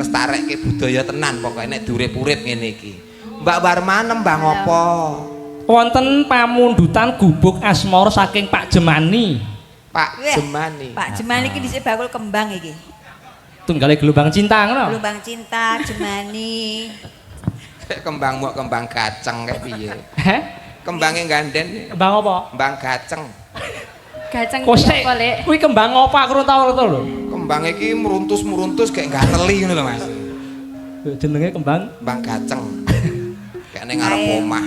nglestarekke budaya tenan pokoke nek durip-urip ngene iki. Mbak Warma nembang apa? Wonten pamundutan gubuk asmara saking Pak Jemani. Pak Jemani. Pak Jemani iki dhisik bakul kembang iki. Tunggale gelombang cinta ngono. Gelombang cinta Jemani. Kembang mok kembang gaceng kayak piye? Heh? Kembange ganden. Kembang apa? Kembang gaceng. Gaceng Kosek. apa, Lek? Kuwi kembang apa aku ora tau lho. Kembang iki meruntus-meruntus kayak gateli ngono lho Mas. Jenenge kembang Kembang gaceng. Kayak ning ngarep omah.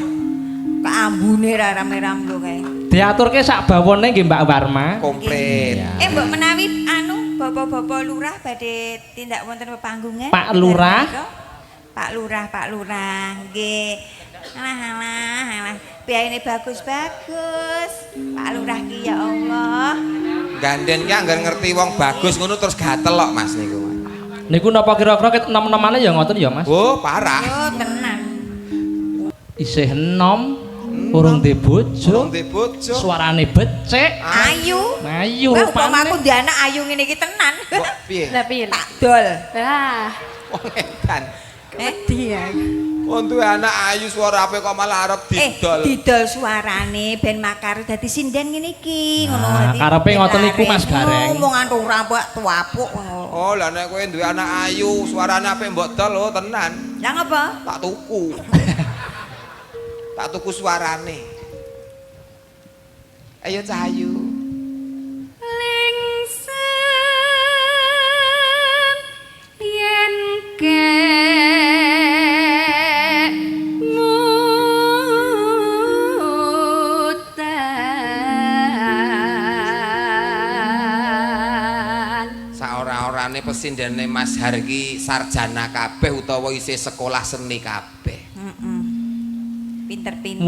Keambune ra rame-ram lho kae. diaturke sak bawone nggih Mbak Warma. Komplit. Mbok menawi bapak-bapak lurah badhe tindak wonten pepanggungan. Pak Lurah. Pak Lurah nggih. Alah. Biayane bagus-bagus. Pak Lurah ki ya Allah. Ganden ki anggar ngerti wong bagus ngono terus gatel kok Mas niku. Niku napa kira-kira ket enom-enomane ya ngoten ya Mas? Oh, parah. Yo tenan. Isih enom, urung duwe bojo. Urung duwe bojo. Suarane becik. Ayu. Ayu Wah, rupane. aku ndek anak ayu ngene iki tenan. Kok piye? Lah piye? Tak dol. Lah, Wong edan. wedi ya. Wong duwe anak ayu suara ape kok malah arep didol. Didol suarane ben makar dadi sinden ngene iki Nah, karepe ngoten niku Mas Gareng. Omongan ora mbok tuapuk ngono. Oh, lah nek kowe duwe anak ayu, suarane apik mbok dol oh tenan. Lah ngapa? Tak tuku. Tak tuku suarane. Ayo Cahayu. Lingsen yen Saora-orane pesindene Mas Hargi sarjana kabeh utawa isih sekolah seni kabeh. Pinter-pinter.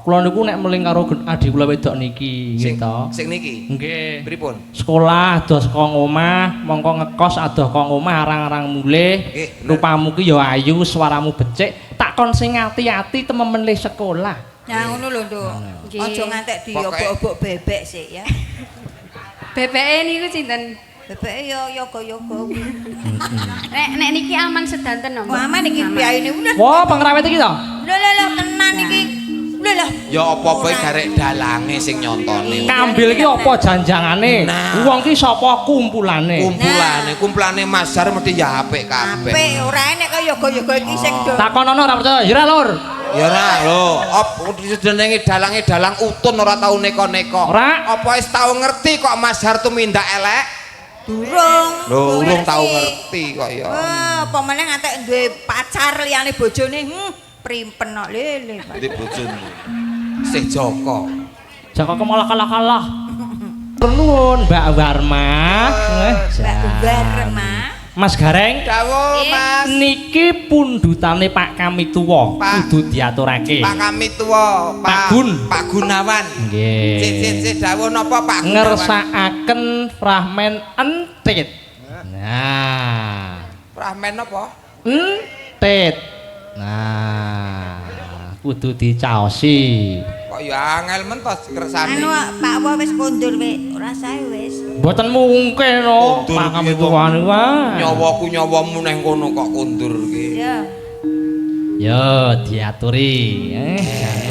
Kula niku nek meling karo adik kula wedok niki nggih to. Sing niki. Nggih. Pripun? Sekolah adoh saka omah, mongko ngekos adoh ka omah arang-arang mulih. Nggih, bener. Rupamu ki ya ayu, suaramu becik. Tak kon sing ati-ati temen le sekolah. Nah ngono lho, Nduk. Nggih. Aja ngantek diobok-obok bebek sik ya. bebeke niku sinten? Bebeke yo yoga-yoga. Nek niki aman sedanten napa? Wah, aman iki biayane udah. Wah, pengrawit iki to. Lho tenan iki. Lho. Ya apa-apa garek dalange sing nyontone. Kambil ki apa janjangane? Nah. Wong ki sapa kumpulane? Kumpulane Mas Har mesti ya apik kabeh. Apik ora enek kaya yoga-yoga iki sing do. Takonono ora percaya, ya Lur. Ya ora lho, jenenge dalange dalang utun ora tau neko-neko. Ora. Apa wis tau ngerti kok Mas Har tumindak elek? Durung. Lho, urung tau ngerti kok ya. Wah, apa meneh ngantek duwe pacar liyane bojone, primpen kok lele. Di bojone. Sih Joko. Jaka kemalah-kalah. Nuwun Mbak Warma. Mbak Warma. Mas Gareng. Dawuh Mas. Niki pundutane Pak Kamituwa Pak. kudu diaturake. Pak kami tua, Pak Gun. Pak Gunawan. Nggih. Cik dawuh napa Pak Gunawan? Ngersakaken ramen entit. Nah, Ramen apa? entit. Nah, kudu dicaosi. Kok ya angel mentos kersane. Anu Pak Wa wis kondur wis, ora sae wis. Mboten mungkin no, Kondur Pak piye Kamituwa to? niku. Nyawaku nyawamu neh kono kok kondur ki. Ya. Yo diaturi,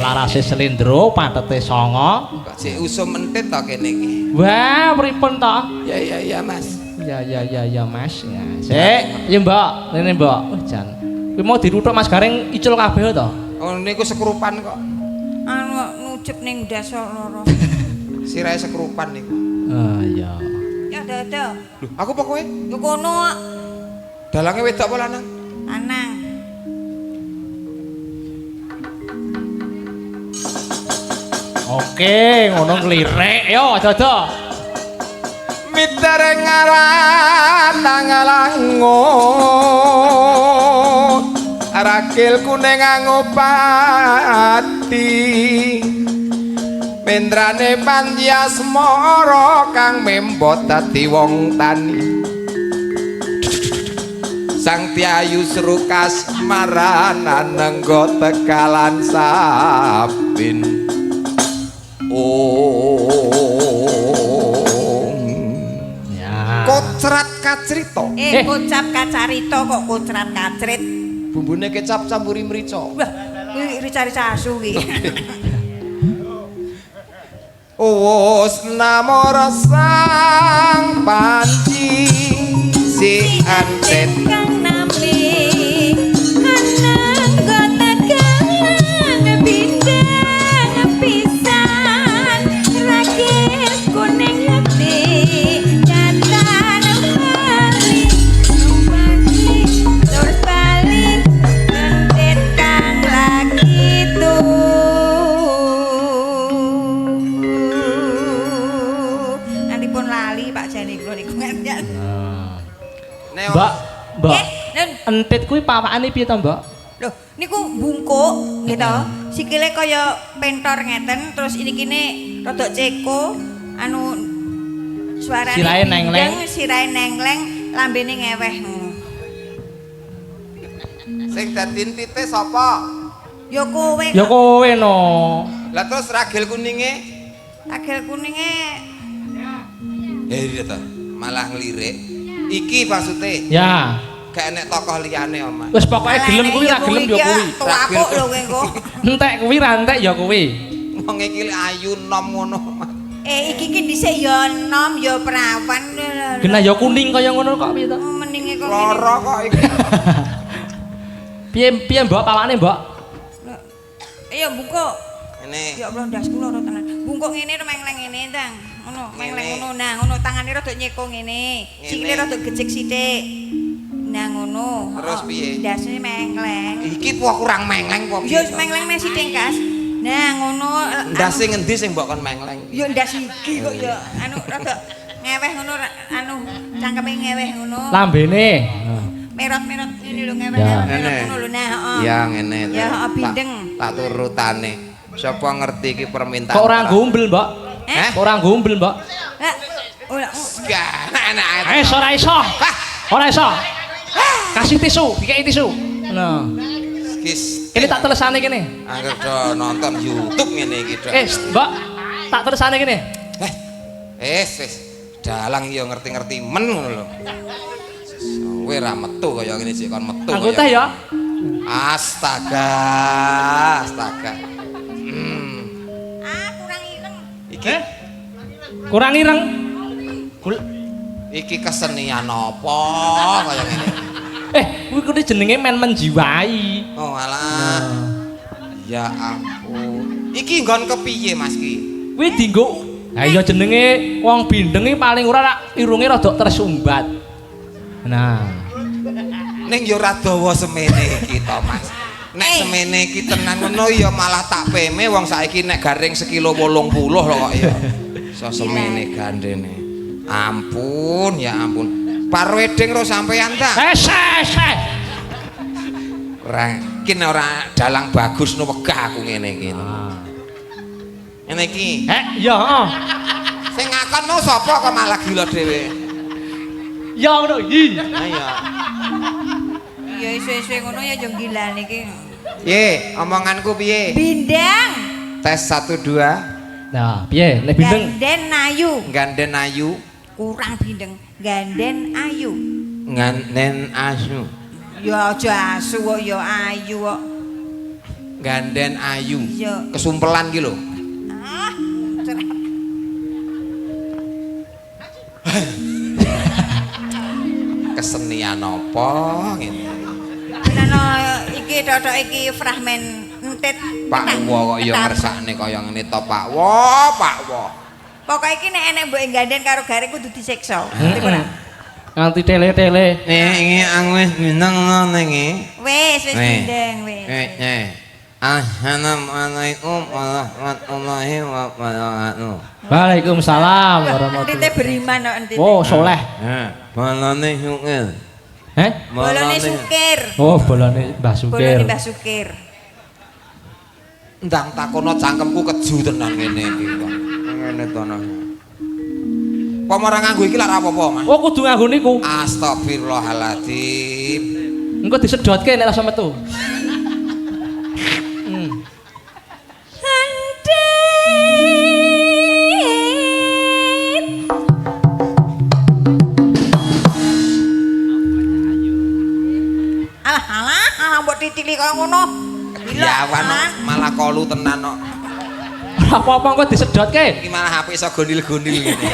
larase slendro, patete songo. Kok sik usum entit to kene iki. Wah, pripun to? Ya Mas. Ya Mas. Ya. Sik, ya Mbak, rene Mbak. Oh, jan. Kuwi mau dirutuk Mas Gareng icul kabeh to? Oh niku sekrupan kok. Anu nujup ning dasar loro. Sirahe sekrupan niku. Ah iya. Ya dadah. Lho, aku apa kowe? Yo kono Dalange wedok apa lanang? anang. Oke, ngono nglirek yo dodo. Mitere ngaran nangalangun Rakil kuning ngopati Mendrane Panjiasmara kang membot dadi wong tani Sang Tyayu Srukas maranan nenggo Tegalan Sabin kocrat kacrita. Kocap kacarita kok kocrat kacrit. Bumbune kecap campuri mrica. Wah, kuwi rica-rica asu ki. Wus namara sang panci si antet Kang nami anang kota galang bintang pisan rakit kuning hati kata nembali terus balik ngentit kang lagi nanti pun lali Pak Jani kula niku ngerti. Mbak, Mbak. Nen. Entit kuwi pawakane piye to, Mbak? Loh, niku bungkuk gitu. Sikile kaya pentor ngeten, terus ini kene rada ceko, anu suarane Sirahe nengleng. sirahe nengleng, lambene ngeweh ngono. sing dadi entite sapa? Ya kowe. Ya kowe no. Lah terus ragil kuninge Agel kuninge iya ta malah ngelirik. Iki maksude Ya. gak enek tokoh liyane Mas. Wis pokoke gelem kuwi ra gelem ya kuwi. Tuapuk lho kowe engko. Entek kuwi ra entek ya kuwi. Wong iki ayu nom ngono Mas. Iki ki dhisik ya enom ya perawan. Genah ya kuning kaya ngono kok piye to? Mendinge kok Lara kok iki. Piye Mbak pawakane, Mbak? Iya bungkuk. Ini Ya Allah ndasku loro tenan. Bungkuk ngene mengleng ngene, Tang. Ngono, mengleng ngono. Nah, ngono tangane rada nyeko ngene. Sikile rada gecek sithik. Nah, ngono. Terus piye? Ndasne mengleng. iki kok kurang mengleng kok. Ya mengleng meh sithik, Kas. Nah, ngono. Ndase ngendi sing mbok kon mengleng? Ya ndas iki kok ya anu rada ngeweh ngono anu cangkeme ngeweh ngono. Lambene. Merot-merot ini lho ngeweh Ya. merot ngono lho. Nah, heeh. Ya ngene. Ya, heeh, bindeng. Tak turutane. Sapa ngerti iki permintaan. Kok ora gombel, Mbak? Eh? Kok ora gombel, Mbak? Lah, ora Gak enak. Ora iso. Ora iso. Kasih tisu, dikei tisu. Nah. Kis. Ini tak telesane kene. Angger do nonton YouTube ngene iki, Dok. Mbak, tak telesane kene. Wis. Dalang ya ngerti-ngerti men ngono lho. Kowe ra metu kaya ngene sik kon metu. Anggo teh ya. Astaga. kurang ireng. Iki Kurang ireng. iki kesenian apa kaya ngene. Kuwi kuwi jenenge men menjiwai. Oh alah. Ya ampun. Iki nggon kepiye Mas ki? Kuwi dienggo. Ha iya jenenge wong bindeng iki paling ora irunge rada tersumbat. Nah, Ning ya ora dawa semene iki to Mas. Nek semene iki tenan ngono ya malah tak peme wong saiki nek garing sekilo 80 lho kok ya. So semene gandene. Ampun ya ampun. Parwedeng ro sampean ta? Kin ora dalang bagus no wegah aku ngene iki. Ngene iki. Ya heeh. Sing ngakon mau sapa kok malah gila dhewe. Ya ngono iki. Ayo. Ya isih-isih ngono ya yo gilane iki. Ye, omonganku piye? Bindang. Tes 1 2. Nah, piye? Nek bindeng Ganden ayu. Ganden ayu, Kurang bindeng. Ganden ayu. nganden asu. Ya aja asu kok ya ayu kok. Ganden ayu. Iya. Kesumpelan ki lho. Ah, cerah. Kesenian apa ngene? Nano iki totok iki fragmen entit. Pak Wo kok ya ngersakne kaya ngene to Pak Wo, Pak Wo. Pokoke iki nek enek mbok ganden karo garing kudu disiksa. Ngerti ora? nganti tele-tele. Iki aku wis bintang ngene iki. Wis bindeng wis. Assalamualaikum warahmatullahi wabarakatuh. Waalaikumsalam Entite warahmatullahi. beriman kok entite. Oh, soleh. Balane sukir. Bolone sukir. Oh, bolane Mbah Bolone Sukir. Mbah Sukir. Ndang takono cangkemku keju tenan ngene iki kok. Ngene to nah. Apa marang nganggo iki lak apa-apa, Mas? Oh, kudu nganggo niku. Astagfirullahaladzim. Engko disedotke nek rasa metu. mbok titili kaya ngono. Ya wan malah kolu tenan kok. Ora apa-apa kok disedotke. Iki malah HP iso gondil-gondil ngene.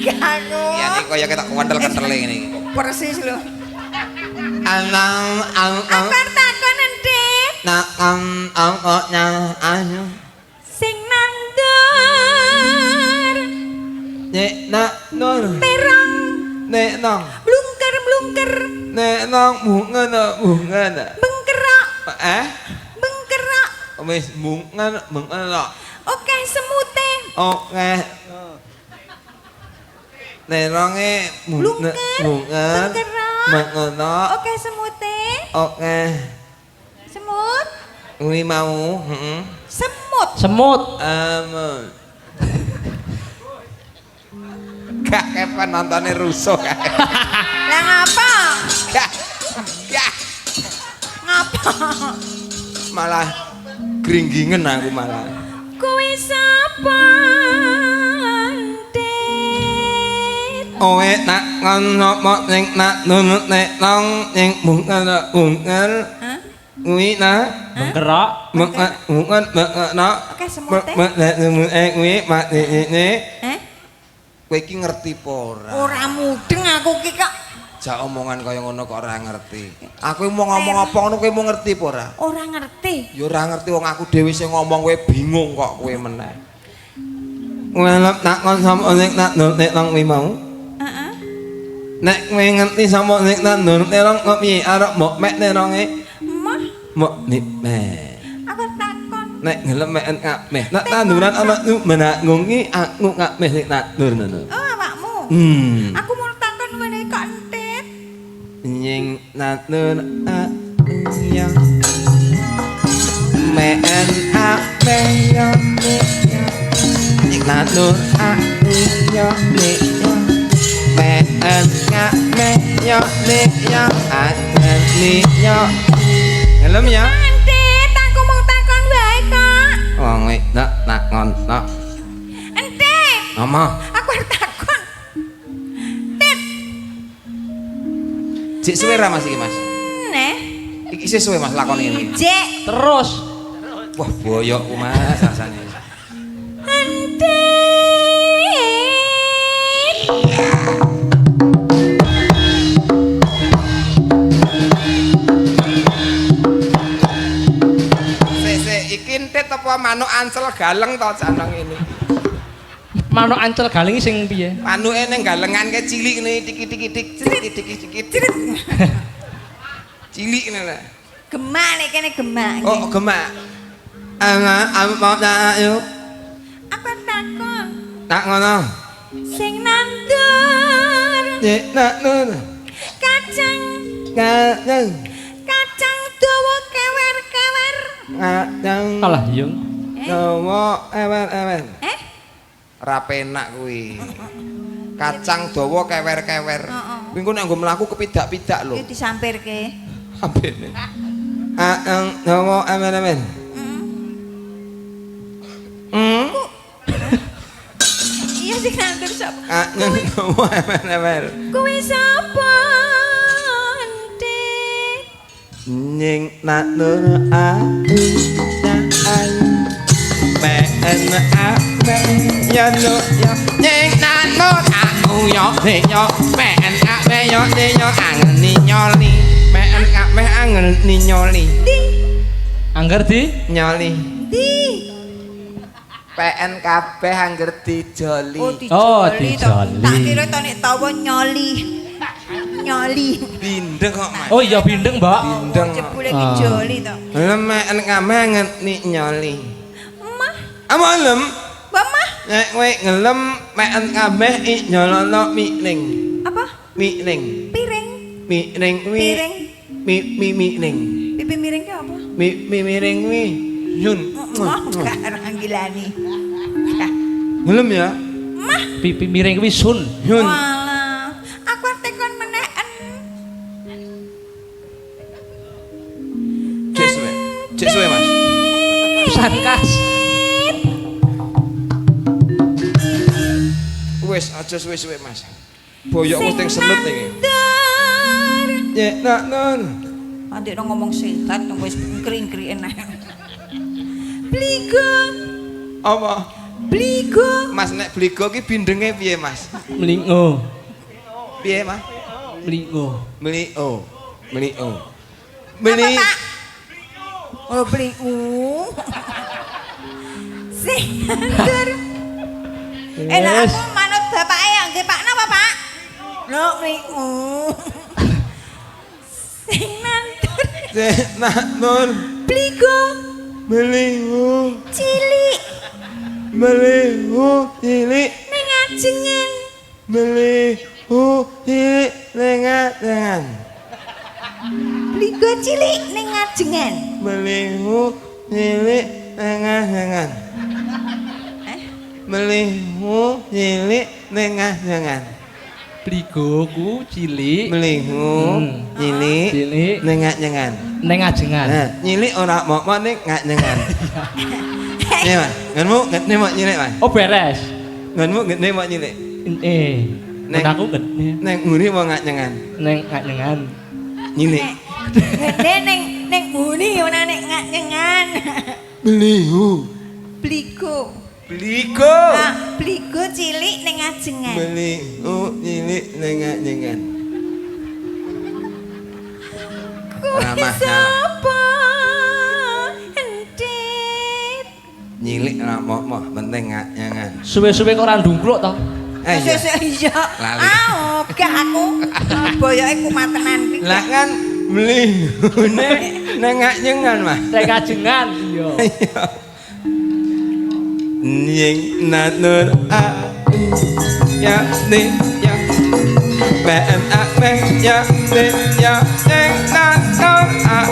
Gano. Ya nek kaya ketok kentel-kentele ngene iki. Persis lho. Alang Apa takon Entit? nak nya ayo Sing nandur. nek nak nur Perang nek nang blungker-blungker. nek nang bunga Bengkerak, bengkerak. wis bunga Oke semute. oke neronge Blungker, bengkerak. mengono Oke semute. oke Semut. kuwi mau heeh Semut. Semut. amun gak kepan nontone rusuh kae Lah ngapa? gak Ngapa? malah gringgingen aku malah Kuwi sapa? Entit. owe nak ngono mok ning nak nunut nek nang ning bunga Hah? kuwi na Bengkerak. bunga na Oke semute. kuwi mak ini Eh? kowe iki ngerti apa ora Ora mudeng aku ki kok. jak omongan kaya ngono kok ora ngerti aku mau ngomong apa ngono kowe mau ngerti apa ora Ora ngerti. ya ora ngerti wong aku dhewe sing ngomong kowe bingung kok kowe meneh welep nak kon sama nek nak nek nang kuwi mau Heeh. nek kowe ngerti sama nek nak nek kok piye arep mbok mek neronge Mah, mbok nip aku takon. nek ngelem mek kabeh nak tanduran ana menanggung ki aku kabeh nek tandur ngono Oh, awakmu. Aku mau takon meneh kok Entit. nying tandur ya men kabeh ya nying tandur ya men kabeh ya ngelem ya Entit, aku mau takon wae kok. wong wek nak ngono Entit, Mama, aku arep takon. Tit, cek suwe ra Mas iki Mas. neh. Iki isih suwe Mas lakon ini. Jek. Terus. Wah, boyokku Mas rasane. Entit. Iki entit apa manuk ancel galeng to janang ini. Manuk ancel galing sing piye? Manuke ning galengan ke cilik ngene tik-tik-tik cilik. Cilik ngene lho. Gemak nek kene gemak. Oh, gemak. Mau ayo. Aku takon. Tak ngono. Sing nandur Nek nak nun. kacang Kacang. kacang dawa kewer-kewer. Kacang. Alah, yung. Dawa ewer-ewer. Eh? Ora penak kuwi. Kacang dawa kewer-kewer. Heeh. Kuwi engko nek nggo mlaku kepidak-pidak lho. Iki disampirke. Ambene. Kacang dawa ewer-ewer. Iya sing nandur sapa? Kacang dawa ewer-ewer. Kuwi sapa? Entit. Ning nandur aku ayu. Ben ape ya no ya ning nandur aku yo yo ben ape yo angel ni nyoli. Ben ape angel ni nyoli. Angger di? Nyoli. Di. PN kabeh angger dijoli. Oh, dijoli to. dijoli. Tak kira to nek tawa nyoli. Nyoli. Bindeng kok, Mas. Oh iya bindeng, Mbak. Bindeng. Jebule ki joli to. Lemen kabeh ngerti nyoli. Mah, Amalem Mama, nek kowe ngelem PN kabeh i nyolono mining. apa? Mining. Piring. Mining kuwi. Piring. Mining. Pipi miring ki apa? Miring kuwi. Yun. Mah, gak ranggilani. Ngelem ya. Mah, Pipi miring kuwi sun. Yun. walah. Aku tekon meneken. Cek suwe Mas. Sankas. Wis aja suwe-suwe Mas. Boyok mesti selut iki. Nandur Nek nak nun. Nanti ora ngomong sehat wis kring-kringen ae. Bligo. Apa? Bligo. Mas nek bligo ki bindenge piye, Mas? Mlingo. Piye, Mas? Mlingo. Melio. Melio. Apa, Pak? Oh, beli sing ngantur. Enak aku manut bapake ya nggih Pak napa Pak? Lho beli sing ngantur. Senanur. Bligo Melio. cilik Melio cilik. ning ajengan. Melio cilik lengan-lengan. Bligo cilik ning ajengan. Melio cilik lengan-lengan. Melio cilik lengan-lengan. Bligoku cilik. Melio cilik Cilik lengan-lengan. ning ajengan. Nah, nyilik ora mok-mok ning ngak-nyengan. Iya, Mas. Ngenmu ngene mok nyilik, Mas. Oh beres. Ngenmu ngene mok nyilik. Nek aku gede. Ning nguri mok ngak-nyengan. Ning ngajengan. Nyilik. Gede ning nguni ora ning ngengan. Melio. Bligo. Bligo. Ah, bligo cilik ning ajengan. Melio cilik lengan-lengan. Ramah Sapa entit. nyilik ora mok-mok penting ngak-nyengan. Suwe-suwe kok ora ndungkluk to. Iya. Iya. Lali. Ah, gak aku. Boyoke kumatenan iki. Lah kan mlihune nang ngak-nyengan, Mas. Ning ajengan. Iya. Iya. Nying natur a ya ni ya ben a ben ya ni ya nying natur a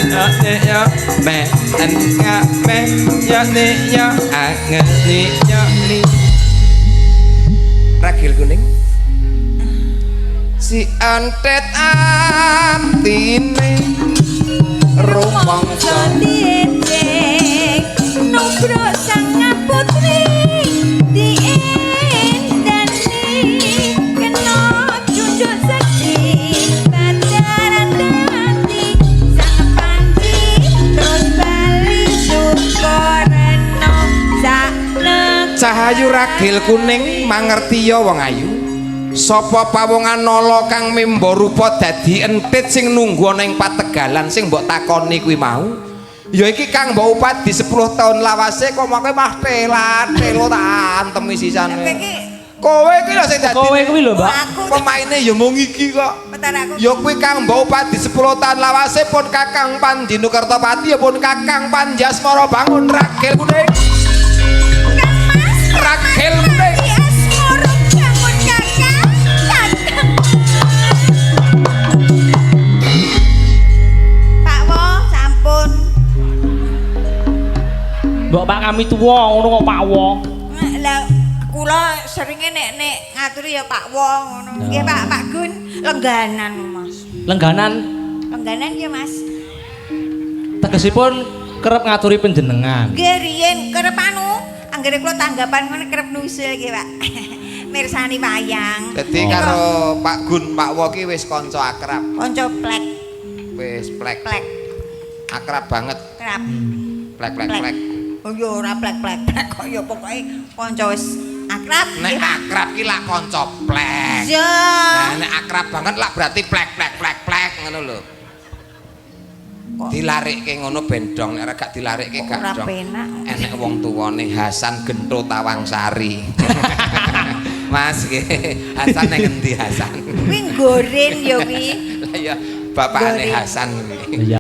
ya ni ya ben a ben ya ni ya a ngerti ya ni ragil kuning si antet atine rumangsa Nubro sang putri diendani kena junjung sedih bandaran dati sang panji terus bali syukurno sakne Cahayu ragil kuning mangerti ya wong ayu. Sapa pawongan nala kang mimba rupa dadi entit sing nunggu ana ing pategalan sing mbok takoni kuwi mau. Ya iki Kang Mbok Upadi 10 tahun lawase kok mangke mah telo tak antemi sisane. Kowe iki lho sing dadi. Kowe kuwi lho, Mbak. Pemaine ya mung iki kok. Bentar aku. Ya kuwi Kang Mbok Upadi 10 tahun lawase pun Kakang Panji Nukertopati ya pun Kakang Panjasmara bangun ragil kuning. Ragil kuning. Pak Wo, sampun. Mbok Pak kami tuwa ngono kok Pak Wo. Lah kula seringe nek ngaturi ya Pak Wo ngono. Nggih Pak Gun, lengganan Mas. Lengganan Lengganan ya Mas. tegesipun kerep ngaturi panjenengan. Nggih riyen kerep anu, anggere kula tanggapan ngono kerep nusul nggih Pak. Mirsani wayang. Dadi karo Pak Gun, Pak Wo ki wis kanca akrab. Kanca plek, Wis plek. plek, Akrab banget. kerap. Plek. Oh ya ora plek-plek kok ya pokoke kanca wis akrab. Nek akrab ki lak kanca plek. Ya. Nah, nek akrab banget lak berarti plek ngono lho. Dilarikke ngono bendong, nek ora gak dilarikke gak Ora dong. penak. Enek wong tuwane Hasan Gento Tawangsari. Mas nggih, Hasan ning endi Hasan? Kuwi goren ya kuwi. Lah ya bapakane Goreng. Hasan kuwi. Iya.